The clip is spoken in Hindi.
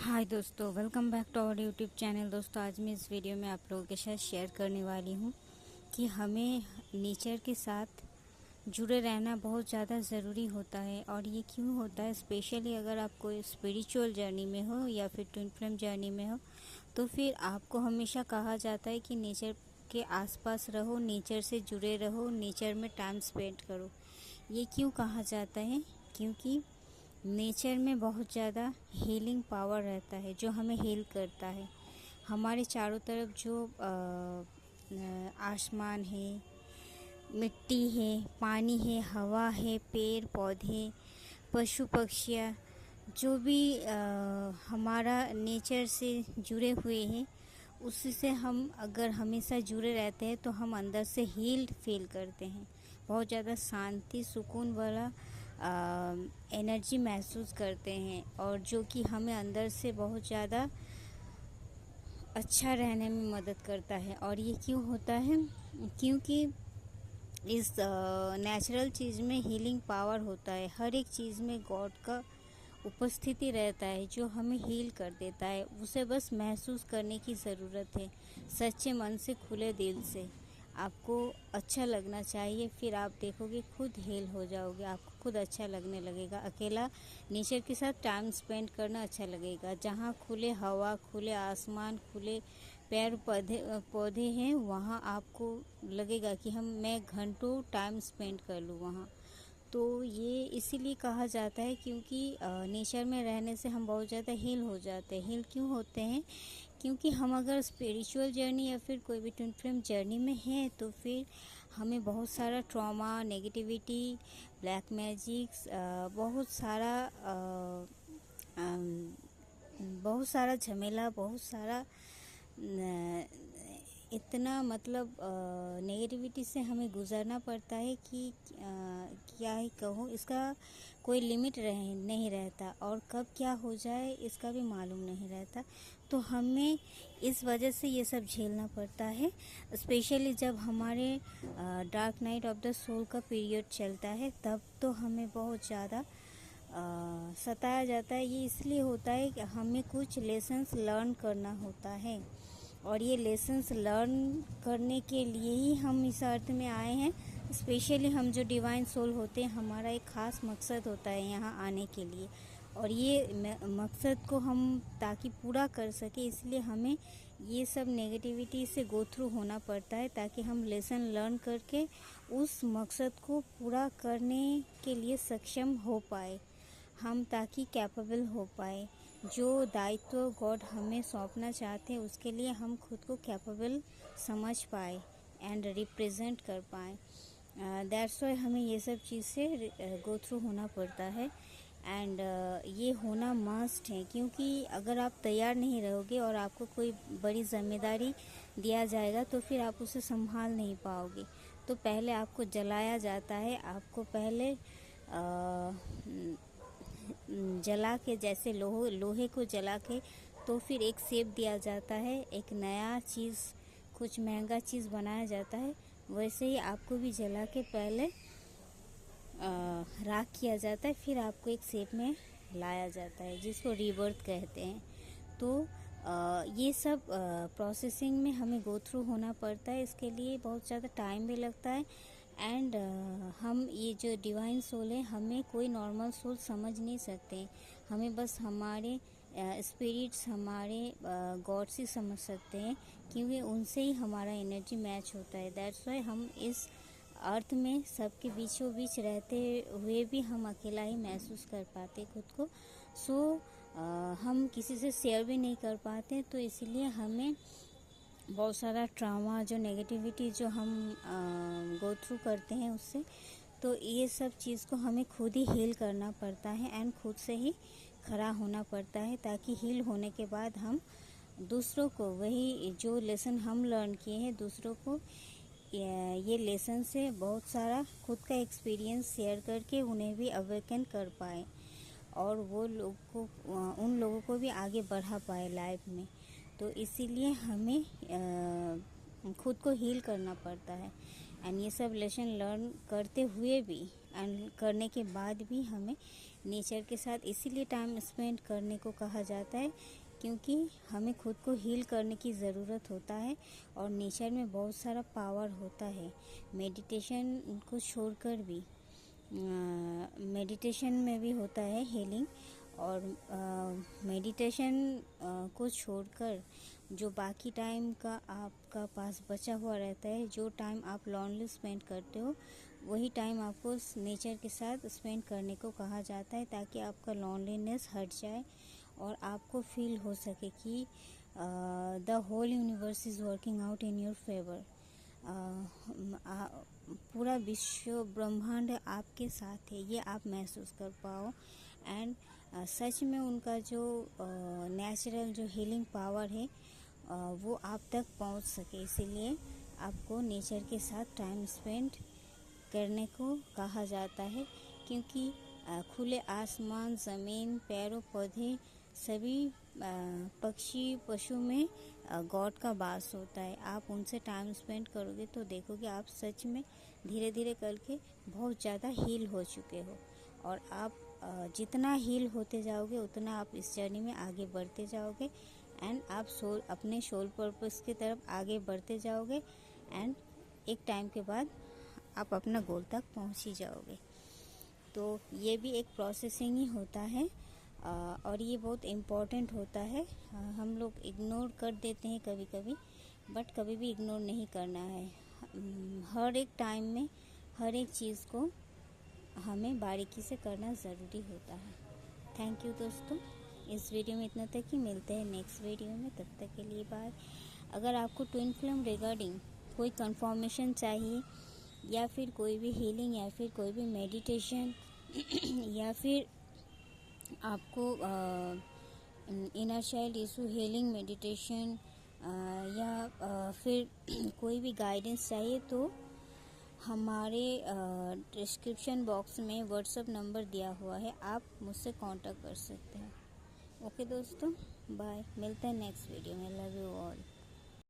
हाय दोस्तों, welcome back to our YouTube channel. दोस्तों, आज मैं इस वीडियो में आप लोगों के साथ शेयर करने वाली हूँ कि हमें नेचर के साथ जुड़े रहना बहुत ज़्यादा ज़रूरी होता है। और ये क्यों होता है, स्पेशली अगर आप कोई स्पिरिचुअल जर्नी में हो या फिर ट्विन फ्लेम जर्नी में हो, तो फिर आपको हमेशा कहा जाता है कि नेचर के आसपास रहो, नेचर से जुड़े रहो, नेचर में टाइम स्पेंड करो। ये क्यों कहा जाता है? क्योंकि नेचर में बहुत ज़्यादा हीलिंग पावर रहता है जो हमें हील करता है। हमारे चारों तरफ जो आसमान है, मिट्टी है, पानी है, हवा है, पेड़ पौधे, पशु पक्षियाँ, जो भी हमारा नेचर से जुड़े हुए हैं, उससे हम अगर हमेशा जुड़े रहते हैं तो हम अंदर से हील्ड फील करते हैं। बहुत ज़्यादा शांति, सुकून वाला एनर्जी महसूस करते हैं, और जो कि हमें अंदर से बहुत ज़्यादा अच्छा रहने में मदद करता है। और ये क्यों होता है? क्योंकि इस नेचुरल चीज़ में हीलिंग पावर होता है। हर एक चीज़ में गॉड का उपस्थिति रहता है जो हमें हील कर देता है। उसे बस महसूस करने की ज़रूरत है, सच्चे मन से, खुले दिल से। आपको अच्छा लगना चाहिए, फिर आप देखोगे खुद हील हो जाओगे, आपको खुद अच्छा लगने लगेगा। अकेला नेचर के साथ टाइम स्पेंड करना अच्छा लगेगा। जहाँ खुले हवा, खुले आसमान, खुले पेड़ पौधे हैं, वहाँ आपको लगेगा कि मैं घंटों टाइम स्पेंड कर लूँ वहाँ। तो ये इसीलिए कहा जाता है क्योंकि नेचर में रहने से हम बहुत ज़्यादा हील हो जाते हैं। हील क्यों होते हैं? क्योंकि हम अगर स्पिरिचुअल जर्नी या फिर कोई भी ट्विन फ्लेम जर्नी में हैं, तो फिर हमें बहुत सारा ट्रॉमा, नेगेटिविटी, ब्लैक मैजिक्स, बहुत सारा झमेला, बहुत सारा इतना मतलब नेगेटिविटी से हमें गुज़रना पड़ता है कि क्या ही कहूँ, इसका कोई लिमिट नहीं रहता, और कब क्या हो जाए इसका भी मालूम नहीं रहता। तो हमें इस वजह से ये सब झेलना पड़ता है। स्पेशली जब हमारे dark night of the soul का पीरियड चलता है, तब तो हमें बहुत ज़्यादा सताया जाता है। ये इसलिए होता है कि हमें कुछ लेसन्स लर्न करना होता है, और ये लेसन्स लर्न करने के लिए ही हम इस अर्थ में आए हैं। स्पेशली हम जो डिवाइन सोल होते हैं, हमारा एक ख़ास मकसद होता है यहाँ आने के लिए, और ये मकसद को हम ताकि पूरा कर सके, इसलिए हमें ये सब नेगेटिविटी से गो थ्रू होना पड़ता है, ताकि हम लेसन लर्न करके उस मकसद को पूरा करने के लिए सक्षम हो पाए, हम ताकि कैपेबल हो पाए। जो दायित्व गॉड हमें सौंपना चाहते हैं, उसके लिए हम खुद को कैपेबल समझ पाए एंड रिप्रेजेंट कर पाए। दैट्स वाई हमें ये सब चीज़ से गो थ्रू होना पड़ता है, एंड ये होना मस्ट है। क्योंकि अगर आप तैयार नहीं रहोगे और आपको कोई बड़ी जिम्मेदारी दिया जाएगा, तो फिर आप उसे संभाल नहीं पाओगे। तो पहले आपको जलाया जाता है, आपको पहले जला के, जैसे लोहे को जला के तो फिर एक शेप दिया जाता है, एक नया चीज़, कुछ महंगा चीज़ बनाया जाता है, वैसे ही आपको भी जला के पहले राख किया जाता है, फिर आपको एक शेप में लाया जाता है, जिसको रीबर्थ कहते हैं। तो ये सब प्रोसेसिंग में हमें गो थ्रू होना पड़ता है। इसके लिए बहुत ज़्यादा टाइम भी लगता है, एंड हम ये जो डिवाइन सोल है, हमें कोई नॉर्मल सोल समझ नहीं सकते। हमें बस हमारे स्पिरिट्स, हमारे गॉड से समझ सकते हैं, क्योंकि उनसे ही हमारा एनर्जी मैच होता है। दैट्स वाई हम इस अर्थ में सबके बीचों बीच रहते हुए भी हम अकेला ही महसूस कर पाते खुद को। सो हम किसी से शेयर भी नहीं कर पाते, तो इसलिए हमें बहुत सारा ट्रॉमा, जो नेगेटिविटी जो हम गो थ्रू करते हैं उससे, तो ये सब चीज़ को हमें खुद ही हील करना पड़ता है, एंड खुद से ही खड़ा होना पड़ता है, ताकि हील होने के बाद हम दूसरों को वही जो लेसन हम लर्न किए हैं, दूसरों को ये लेसन से बहुत सारा खुद का एक्सपीरियंस शेयर करके उन्हें भी अवेकन कर पाए, और वो उन लोगों को भी आगे बढ़ा पाए लाइफ में। तो इसीलिए हमें खुद को हील करना पड़ता है, एंड ये सब लेसन लर्न करते हुए भी एंड करने के बाद भी हमें नेचर के साथ इसीलिए टाइम स्पेंड करने को कहा जाता है, क्योंकि हमें खुद को हील करने की ज़रूरत होता है और नेचर में बहुत सारा पावर होता है। मेडिटेशन को छोड़कर भी मेडिटेशन में भी होता है हीलिंग, और मेडिटेशन को छोड़कर जो बाकी टाइम का आपका पास बचा हुआ रहता है, जो टाइम आप लॉन्ली स्पेंड करते हो, वही टाइम आपको नेचर के साथ स्पेंड करने को कहा जाता है, ताकि आपका लॉन्लीनेस हट जाए और आपको फील हो सके कि the whole universe is working out in your favour. पूरा विश्व ब्रह्मांड आपके साथ है, ये आप महसूस कर पाओ। एंड सच में उनका जो नेचुरल जो हीलिंग पावर है वो आप तक पहुंच सके, इसीलिए आपको नेचर के साथ टाइम स्पेंड करने को कहा जाता है। क्योंकि खुले आसमान, ज़मीन, पेड़ों, पौधे, सभी पक्षी, पशु में गॉड का वास होता है। आप उनसे टाइम स्पेंड करोगे तो देखोगे आप सच में धीरे धीरे करके बहुत ज़्यादा हील हो चुके हो, और आप जितना हील होते जाओगे उतना आप इस जर्नी में आगे बढ़ते जाओगे, एंड आप अपने सोल पर्पस की तरफ आगे बढ़ते जाओगे, एंड एक टाइम के बाद आप अपना गोल तक पहुंच ही जाओगे। तो ये भी एक प्रोसेसिंग ही होता है, और ये बहुत इम्पोर्टेंट होता है। हम लोग इग्नोर कर देते हैं कभी कभी, बट कभी भी इग्नोर नहीं करना है। हर एक टाइम में हर एक चीज़ को हमें बारीकी से करना ज़रूरी होता है। थैंक यू दोस्तों, इस वीडियो में इतना तक ही। मिलते हैं नेक्स्ट वीडियो में, तब तक के लिए बाय। अगर आपको ट्विन फ्लेम रिगार्डिंग कोई कंफर्मेशन चाहिए, या फिर कोई भी हीलिंग, या फिर कोई भी मेडिटेशन या फिर आपको inner child issue healing meditation, या फिर कोई भी गाइडेंस चाहिए, तो हमारे डिस्क्रिप्शन बॉक्स में व्हाट्सएप नंबर दिया हुआ है, आप मुझसे कांटेक्ट कर सकते हैं। ओके दोस्तों, बाय। मिलते हैं नेक्स्ट वीडियो में। Love you all.